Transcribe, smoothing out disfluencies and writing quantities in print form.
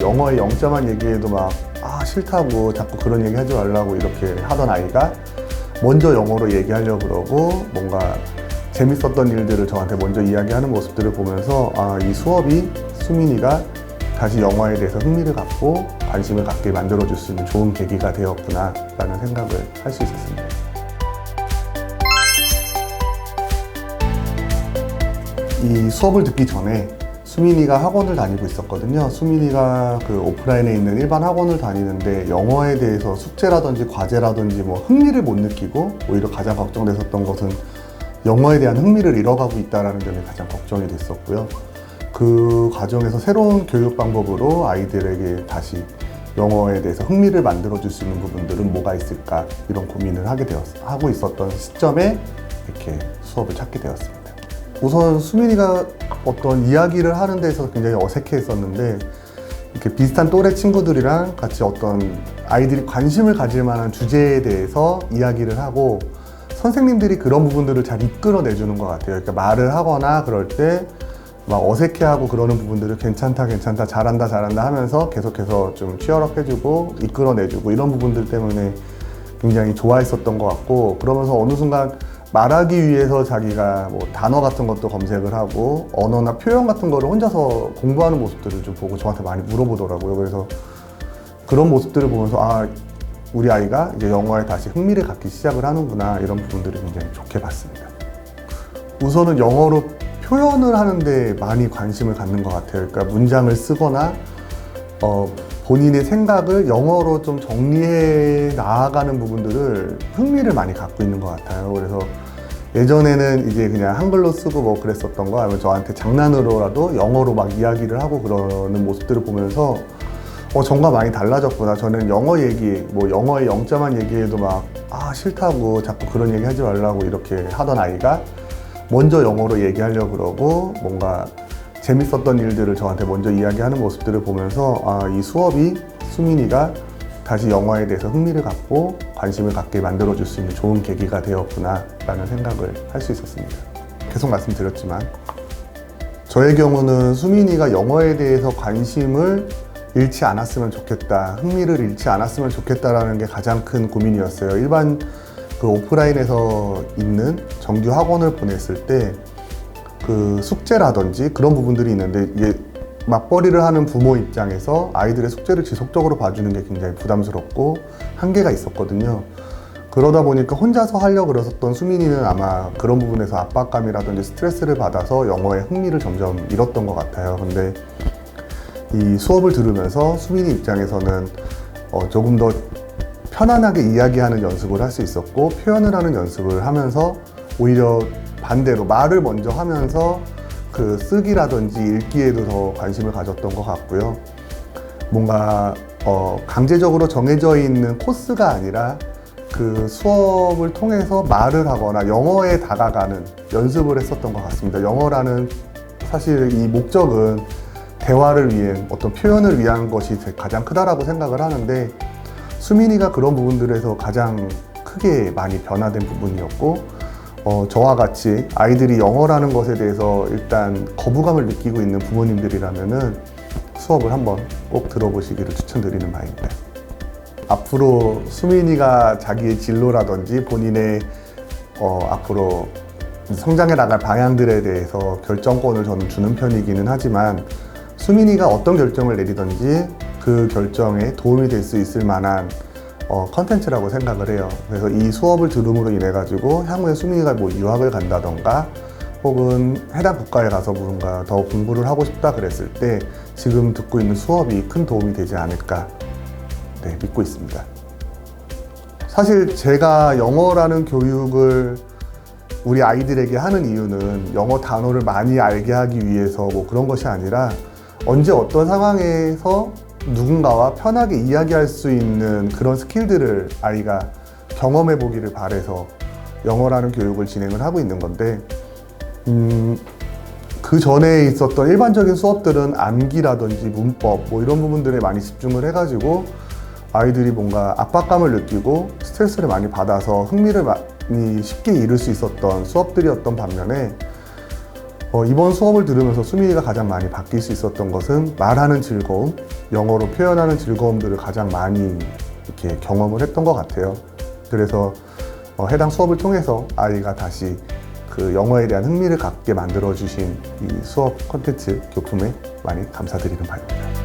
영어의 영자만 얘기해도 막 싫다고 자꾸 그런 얘기 하지 말라고 이렇게 하던 아이가 먼저 영어로 얘기하려고 그러고 뭔가 재밌었던 일들을 저한테 먼저 이야기하는 모습들을 보면서 이 수업이 수민이가 다시 영어에 대해서 흥미를 갖고 관심을 갖게 만들어줄 수 있는 좋은 계기가 되었구나 라는 생각을 할 수 있었습니다. 이 수업을 듣기 전에 수민이가 학원을 다니고 있었거든요. 수민이가 그 오프라인에 있는 일반 학원을 다니는데 영어에 대해서 숙제라든지 과제라든지 흥미를 못 느끼고 오히려 가장 걱정됐었던 것은 영어에 대한 흥미를 잃어가고 있다는 점이 가장 걱정이 됐었고요. 그 과정에서 새로운 교육 방법으로 아이들에게 다시 영어에 대해서 흥미를 만들어줄 수 있는 부분들은 뭐가 있을까 이런 고민을 하고 있었던 시점에 이렇게 수업을 찾게 되었습니다. 우선 수민이가 어떤 이야기를 하는 데서 굉장히 어색해 했었는데 이렇게 비슷한 또래 친구들이랑 같이 어떤 아이들이 관심을 가질 만한 주제에 대해서 이야기를 하고 선생님들이 그런 부분들을 잘 이끌어내 주는 것 같아요. 그러니까 말을 하거나 그럴 때 막 어색해하고 그러는 부분들을 괜찮다 잘한다 하면서 계속해서 좀 치열업 해주고 이끌어내주고 이런 부분들 때문에 굉장히 좋아했었던 것 같고, 그러면서 어느 순간 말하기 위해서 자기가 단어 같은 것도 검색을 하고 언어나 표현 같은 거를 혼자서 공부하는 모습들을 좀 보고 저한테 많이 물어보더라고요. 그래서 그런 모습들을 보면서 우리 아이가 이제 영어에 다시 흥미를 갖기 시작을 하는구나, 이런 부분들을 굉장히 좋게 봤습니다. 우선은 영어로 표현을 하는데 많이 관심을 갖는 것 같아요. 그러니까 문장을 쓰거나 본인의 생각을 영어로 좀 정리해 나아가는 부분들을 흥미를 많이 갖고 있는 것 같아요. 그래서 예전에는 이제 그냥 한글로 쓰고 그랬었던 거, 아니면 저한테 장난으로라도 영어로 막 이야기를 하고 그러는 모습들을 보면서 정말 많이 달라졌구나. 저는 영어 얘기, 영어의 영자만 얘기해도 막 싫다고 자꾸 그런 얘기 하지 말라고 이렇게 하던 아이가 먼저 영어로 얘기하려고 그러고 뭔가 재밌었던 일들을 저한테 먼저 이야기하는 모습들을 보면서 이 수업이 수민이가 다시 영어에 대해서 흥미를 갖고 관심을 갖게 만들어줄 수 있는 좋은 계기가 되었구나 라는 생각을 할 수 있었습니다. 계속 말씀드렸지만 저의 경우는 수민이가 영어에 대해서 관심을 잃지 않았으면 좋겠다, 흥미를 잃지 않았으면 좋겠다라는 게 가장 큰 고민이었어요. 일반 그 오프라인에서 있는 정규 학원을 보냈을 때 그 숙제라든지 그런 부분들이 있는데 이게 맞벌이를 하는 부모 입장에서 아이들의 숙제를 지속적으로 봐주는 게 굉장히 부담스럽고 한계가 있었거든요. 그러다 보니까 혼자서 하려고 그랬었던 수민이는 아마 그런 부분에서 압박감이라든지 스트레스를 받아서 영어에 흥미를 점점 잃었던 것 같아요. 근데 이 수업을 들으면서 수민이 입장에서는 조금 더 편안하게 이야기하는 연습을 할 수 있었고, 표현을 하는 연습을 하면서 오히려 반대로 말을 먼저 하면서 그 쓰기라든지 읽기에도 더 관심을 가졌던 것 같고요. 뭔가 강제적으로 정해져 있는 코스가 아니라 그 수업을 통해서 말을 하거나 영어에 다가가는 연습을 했었던 것 같습니다. 영어라는 사실 이 목적은 대화를 위한 어떤 표현을 위한 것이 가장 크다라고 생각을 하는데, 수민이가 그런 부분들에서 가장 크게 많이 변화된 부분이었고, 저와 같이 아이들이 영어라는 것에 대해서 일단 거부감을 느끼고 있는 부모님들이라면은 수업을 한번 꼭 들어보시기를 추천드리는 바입니다. 앞으로 수민이가 자기의 진로라든지 본인의 앞으로 성장해 나갈 방향들에 대해서 결정권을 저는 주는 편이기는 하지만, 수민이가 어떤 결정을 내리든지 그 결정에 도움이 될 수 있을 만한 컨텐츠라고 생각을 해요. 그래서 이 수업을 들음으로 인해 가지고 향후에 수민이가 유학을 간다던가 혹은 해당 국가에 가서 뭔가 더 공부를 하고 싶다 그랬을 때 지금 듣고 있는 수업이 큰 도움이 되지 않을까 믿고 있습니다. 사실 제가 영어라는 교육을 우리 아이들에게 하는 이유는 영어 단어를 많이 알게 하기 위해서 그런 것이 아니라 언제 어떤 상황에서 누군가와 편하게 이야기할 수 있는 그런 스킬들을 아이가 경험해 보기를 바라서 영어라는 교육을 진행을 하고 있는 건데, 그 전에 있었던 일반적인 수업들은 암기라든지 문법 이런 부분들에 많이 집중을 해가지고 아이들이 뭔가 압박감을 느끼고 스트레스를 많이 받아서 흥미를 많이 쉽게 잃을 수 있었던 수업들이었던 반면에 이번 수업을 들으면서 수민이가 가장 많이 바뀔 수 있었던 것은 말하는 즐거움, 영어로 표현하는 즐거움들을 가장 많이 이렇게 경험을 했던 것 같아요. 그래서 해당 수업을 통해서 아이가 다시 그 영어에 대한 흥미를 갖게 만들어주신 이 수업 콘텐츠 교품에 많이 감사드리는 바입니다.